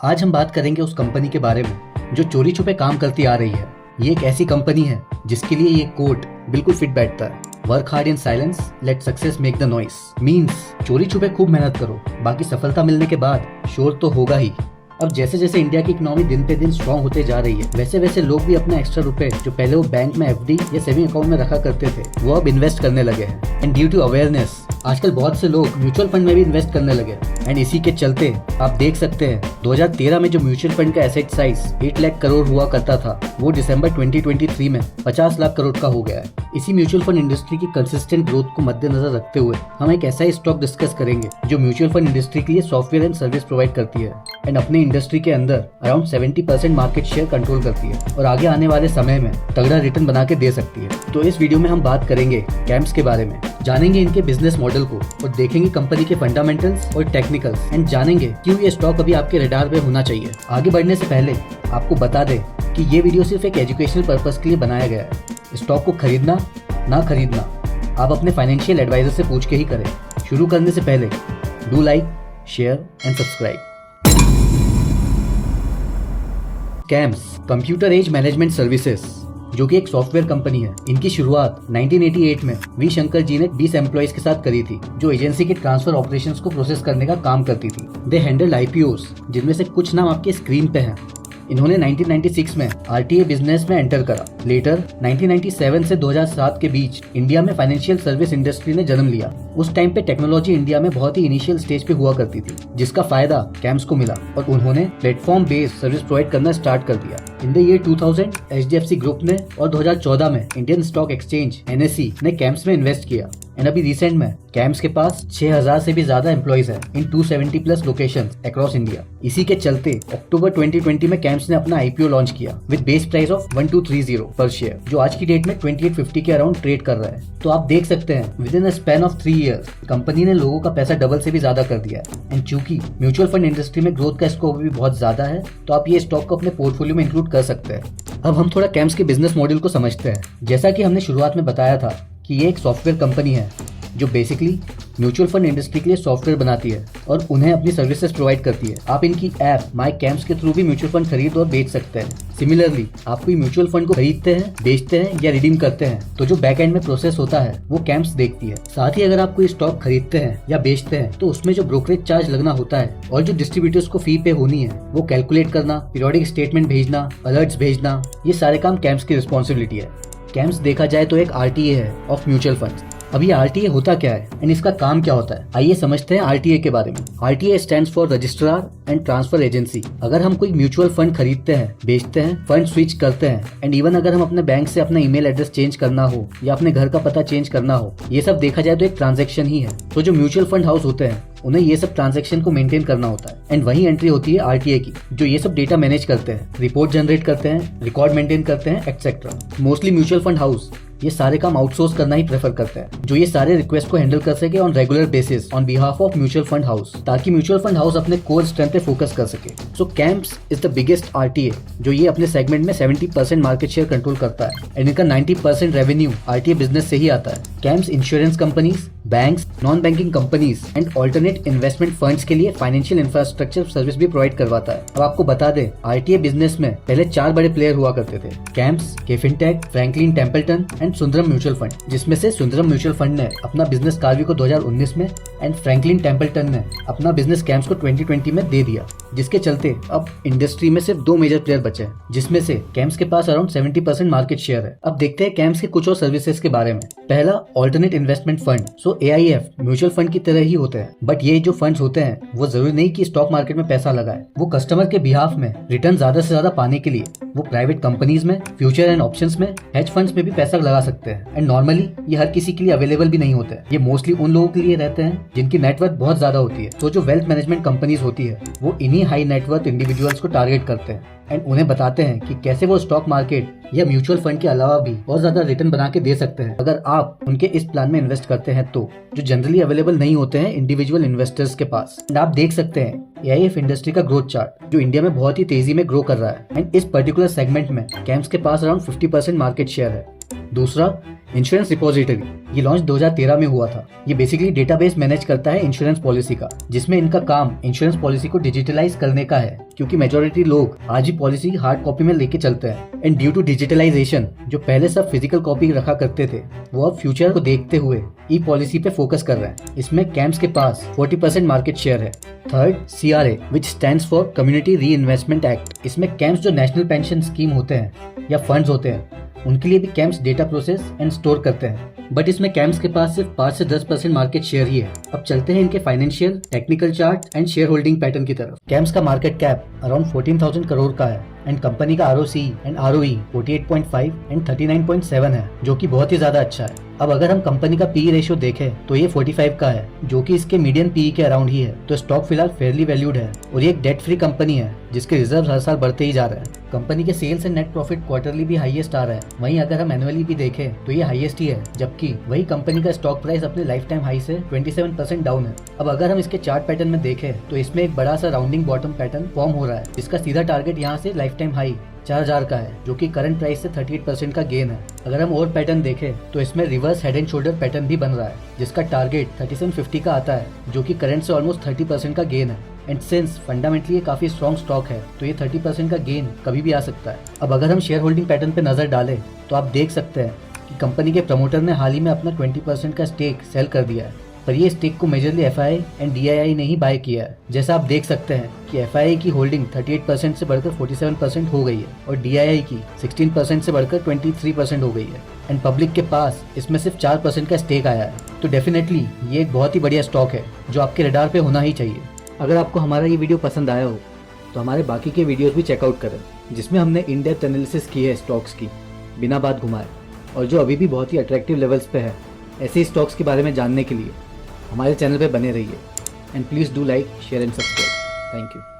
आज हम बात करेंगे उस कंपनी के बारे में जो चोरी छुपे काम करती आ रही है। ये एक ऐसी कंपनी है जिसके लिए ये कोट बिल्कुल फिट बैठता है। Work hard in silence, let success make the noise. Means चोरी छुपे खूब मेहनत करो, बाकी सफलता मिलने के बाद शोर तो होगा ही। अब जैसे जैसे इंडिया की इकोनॉमी दिन पे दिन स्ट्रॉन्ग होते जा रही है, वैसे वैसे लोग भी अपने एक्स्ट्रा रुपए जो पहले वो बैंक में एफडी या सेविंग अकाउंट में रखा करते थे, वो अब इन्वेस्ट करने लगे हैं। एंड ड्यू टू अवेयरनेस आजकल बहुत से लोग म्यूचुअल फंड में भी इन्वेस्ट करने लगे। एंड इसी के चलते आप देख सकते हैं 2013 में जो म्यूचुअल फंड का एसेट साइज 8 लाख करोड़ हुआ करता था, वो दिसंबर 2023 में 50 लाख करोड़ का हो गया है। इसी म्यूचुअल फंड इंडस्ट्री की कंसिस्टेंट ग्रोथ को मद्देनजर रखते हुए हम एक ऐसा ही स्टॉक डिस्कस करेंगे जो म्यूचुअल फंड इंडस्ट्री के लिए सॉफ्टवेयर एंड सर्विस प्रोवाइड करती है एंड अपने इंडस्ट्री के अंदर अराउंड 70% मार्केट शेयर कंट्रोल करती है और आगे आने वाले समय में तगड़ा रिटर्न बना के दे सकती है। तो इस वीडियो में हम बात करेंगे कैम्प्स के बारे में, जानेंगे इनके बिजनेस मॉडल को और देखेंगे कंपनी के फंडामेंटल्स और टेक्निकल्स एंड जानेंगे क्यों ये स्टॉक अभी आपके रडार पे होना चाहिए। आगे बढ़ने से पहले आपको बता दें कि ये वीडियो सिर्फ एक एजुकेशनल पर्पस के लिए बनाया गया है। स्टॉक को खरीदना ना खरीदना आप अपने फाइनेंशियल एडवाइजर से पूछ के ही करें। शुरू करने से पहले do like, share and subscribe. CAMS computer age management services, जो कि एक सॉफ्टवेयर कंपनी है। इनकी शुरुआत 1988 में वी शंकर जी ने 20 एम्प्लॉइज के साथ करी थी, जो एजेंसी के ट्रांसफर ऑपरेशंस को प्रोसेस करने का काम करती थी। दे हैंडल आईपीओस, जिनमें से कुछ नाम आपके स्क्रीन पे हैं। इन्होंने 1996 में आरटीए बिजनेस में एंटर करा। लेटर 1997 से 2007 के बीच इंडिया में फाइनेंशियल सर्विस इंडस्ट्री ने जन्म लिया। उस टाइम पे टेक्नोलॉजी इंडिया में बहुत ही इनिशियल स्टेज पे हुआ करती थी, जिसका फायदा कैम्स को मिला और उन्होंने प्लेटफॉर्म बेस्ड सर्विस प्रोवाइड करना स्टार्ट कर दिया। In the year 2000 HDFC group ने और 2014 में इंडियन स्टॉक एक्सचेंज एनएसई ने कैम्स में इन्वेस्ट किया। एंड अभी रिसेंट में कैम्स के पास 6000 से भी ज्यादा एम्प्लॉइज हैं इन 270 प्लस लोकेशंस अक्रॉस इंडिया। इसी के चलते अक्टूबर 2020 में कैम्स ने अपना आईपीओ लॉन्च किया विद बेस प्राइस ऑफ 1230 पर शेयर, जो आज की डेट में 2850 के अराउंड ट्रेड कर रहा है। तो आप देख सकते हैं with in a span of 3 years company ने लोगों का पैसा डबल से भी ज्यादा कर दिया है। एंड चूंकि म्यूचुअल फंड इंडस्ट्री में ग्रोथ का स्कोप भी बहुत ज्यादा है, तो आप ये स्टॉक को अपने पोर्टफोलियो में इंक्लूड कर सकते हैं। अब हम थोड़ा कैम्स के बिजनेस मॉडल को समझते हैं। जैसा कि हमने शुरुआत में बताया था कि ये एक सॉफ्टवेयर कंपनी है जो बेसिकली म्यूचुअल फंड इंडस्ट्री के लिए सॉफ्टवेयर बनाती है और उन्हें अपनी सर्विसेज प्रोवाइड करती है। आप इनकी ऐप माई कैम्प्स के थ्रू भी म्यूचुअल फंड खरीद और बेच सकते हैं। सिमिलरली आप कोई म्यूचुअल फंड को खरीदते हैं, बेचते हैं या रिडीम करते हैं, तो जो बैक एंड में प्रोसेस होता है वो कैम्प्स देखती है। साथ ही अगर आप कोई स्टॉक खरीदते हैं या बेचते हैं, तो उसमें जो ब्रोकरेज चार्ज लगना होता है और जो डिस्ट्रीब्यूटर्स को फी पे होनी है, वो कैलकुलेट करना, पीरियोडिक स्टेटमेंट भेजना, अलर्ट्स भेजना, ये सारे काम कैम्प्स की रिस्पॉन्सिबिलिटी है। कैम्प्स देखा जाए तो एक आरटीए है ऑफ म्यूचुअल फंड्स। अब ये आरटीए होता क्या है एंड इसका काम क्या होता है, आइए समझते हैं आरटीए के बारे में। RTA stands for registrar and transfer agency. अगर हम कोई म्यूचुअल फंड खरीदते हैं, बेचते हैं, फंड स्विच करते हैं एंड इवन अगर हम अपने बैंक से अपना ईमेल एड्रेस चेंज करना हो या अपने घर का पता चेंज करना हो, ये सब देखा जाए तो एक ट्रांजेक्शन ही है। तो जो म्यूचुअल फंड हाउस होते हैं उन्हें ये सब ट्रांजैक्शन को मेंटेन करना होता है एंड वही एंट्री होती है आरटीए की, जो ये सब डेटा मैनेज करते हैं, रिपोर्ट जनरेट करते हैं, रिकॉर्ड मेंटेन करते हैं etcetera. Mostly mutual fund house ये सारे काम आउटसोर्स करना ही प्रेफर करते हैं, जो ये सारे रिक्वेस्ट को हैंडल कर सके on regular basis on behalf of mutual fund house, ताकि म्यूचुअल फंड हाउस अपने कोर स्ट्रेंथ पे फोकस कर सके। So CAMS is the biggest RTA, जो ये अपने सेगमेंट में 70% मार्केट शेयर कंट्रोल करता है एंड इनका 90% रेवेन्यू आरटीए बिजनेस से ही आता है। Camps insurance companies, banks, non banking companies and alternate investment funds के लिए फाइनेंशियल इंफ्रास्ट्रक्चर सर्विस भी प्रोवाइड करवाता है। अब आपको बता दें, आरटीए बिजनेस में पहले 4 बड़े प्लेयर हुआ करते थे, camps, KFintech, Franklin Templeton and Sundaram mutual fund, जिसमें से सुंदरम म्यूचुअल फंड ने अपना बिजनेस कार्वी को 2019 में एंड फ्रैंकलिन टेम्पल्टन ने अपना बिजनेस कैम्प्स को 2020 में दे दिया, जिसके चलते अब इंडस्ट्री में सिर्फ 2 मेजर प्लेयर बचे हैं, जिसमें से कैम्प्स के पास अराउंड 70% मार्केट शेयर है। अब देखते हैं कैम्प्स के कुछ और सर्विसेज के बारे में। पहला, ऑल्टरनेट इन्वेस्टमेंट फंड। सो एआईएफ म्यूचुअल फंड की तरह ही होते हैं, बट ये जो फंड्स होते हैं वो जरूरी नहीं कि स्टॉक मार्केट में पैसा लगाए। वो कस्टमर के बिहाफ में रिटर्न ज्यादा से ज्यादा पाने के लिए वो प्राइवेट कंपनीज में, फ्यूचर एंड ऑप्शंस में, हेज फंड्स में भी पैसा लगा सकते हैं। एंड नॉर्मली ये हर किसी के लिए अवेलेबल भी नहीं होते हैं। ये मोस्टली उन लोगों के लिए रहते हैं जिनकी नेटवर्थ बहुत ज्यादा होती है। तो जो वेल्थ मैनेजमेंट कंपनीज होती है वो इन्हीं हाई नेटवर्थ इंडिविजुअल्स को टारगेट करते हैं एंड उन्हें बताते हैं कि कैसे वो स्टॉक मार्केट या म्यूचुअल फंड के अलावा भी बहुत ज्यादा रिटर्न बना के दे सकते हैं अगर आप उनके इस प्लान में इन्वेस्ट करते हैं, तो जो जनरली अवेलेबल नहीं होते हैं इंडिविजुअल इन्वेस्टर्स के पास। एंड आप देख सकते हैं एआईएफ इंडस्ट्री का ग्रोथ चार्ट, जो इंडिया में बहुत ही तेजी में ग्रो कर रहा है एंड इस पर्टिकुलर सेगमेंट में कैम्प्स के पास अराउंड 50% मार्केट शेयर है। दूसरा, इंश्योरेंस रिपोजिटरी, ये लॉन्च 2013 में हुआ था। ये बेसिकली डेटाबेस मैनेज करता है इंश्योरेंस पॉलिसी का, जिसमें इनका काम इंश्योरेंस पॉलिसी को डिजिटलाइज करने का है, क्योंकि मेजॉरिटी लोग आज भी पॉलिसी हार्ड कॉपी में लेके चलते हैं। एंड ड्यू टू डिजिटलाइजेशन, जो पहले सब फिजिकल कॉपी रखा करते थे, वो अब फ्यूचर को देखते हुए ई पॉलिसी पे फोकस कर रहे हैं। इसमें कैम्स के पास 40% मार्केट शेयर है। Third, CRA, which stands for community री इन्वेस्टमेंट एक्ट। इसमें कैम्स जो नेशनल पेंशन स्कीम होते हैं या फंड्स होते हैं, उनके लिए भी camps data process and store करते हैं। बट इसमें कैम्स के पास सिर्फ 5 से 10% मार्केट शेयर ही है। अब चलते हैं इनके financial, technical chart and share holding pattern की तरफ। कैम्स का मार्केट कैप अराउंड 14,000 करोड़ का है एंड कंपनी का ROC एंड ROE 48.5 एंड 39.7 है, जो कि बहुत ही ज्यादा अच्छा है। अब अगर हम कंपनी का PE रेशियो देखें तो ये 45 का है, जो कि इसके मीडियन PE के अराउंड ही है। तो स्टॉक फिलहाल फेयरली वैल्यूड है और ये एक डेट फ्री कंपनी है, जिसके रिजर्व हर साल बढ़ते ही जा रहे हैं। कंपनी के sales and net profit quarterly भी हाईएस्ट आ रहा है। वहीं अगर हम एनुअली भी देखें तो ये हाईएस्ट ही है, जबकि वही कंपनी का स्टॉक प्राइस अपने लाइफ टाइम हाई से 27% डाउन है। अब अगर हम इसके चार्ट पैटर्न में देखें तो इसमें एक बड़ा सा राउंडिंग बॉटम पैटर्न फॉर्म हो रहा है, जिसका सीधा टारगेट यहाँ से लाइफ टाइम हाई 4000 का है, जो कि करंट प्राइस से 38% का गेन है। अगर हम और पैटर्न देखें तो इसमें reverse head and shoulder pattern भी बन रहा है, जिसका टारगेट 3750 का आता है, जो कि करंट से ऑलमोस्ट 30% का गेन है। एंड सिंस फंडामेंटली ये काफी स्ट्रॉन्ग स्टॉक है, तो ये 30% का गेन कभी भी आ सकता है। अब अगर हम शेयर होल्डिंग पैटर्न पे नजर डालें तो आप देख सकते हैं कि कंपनी के प्रमोटर ने हाल ही में अपना 20% का स्टेक सेल कर दिया है, पर ये स्टेक को मेजरली FII एंड DII ने ही बाय किया है। जैसा आप देख सकते हैं कि FII की होल्डिंग 38% से बढ़कर 47% हो गई है और DII की 16% से बढ़कर 23% हो गई है। एंड पब्लिक के पास इसमें सिर्फ 4% का स्टेक आया है। तो डेफिनेटली ये एक बहुत ही बढ़िया स्टॉक है, जो आपके रडार पे होना ही चाहिए। अगर आपको हमारा ये वीडियो पसंद आया हो तो हमारे बाकी के वीडियोस भी चेकआउट करें, जिसमें हमने इन डेप्थ एनालिसिस की है स्टॉक्स की बिना बात घुमाए, और जो अभी भी बहुत ही अट्रैक्टिव लेवल्स पे है। ऐसे ही स्टॉक्स के बारे में जानने के लिए हमारे चैनल पे बने रहिए and please do like, share and subscribe. Thank you.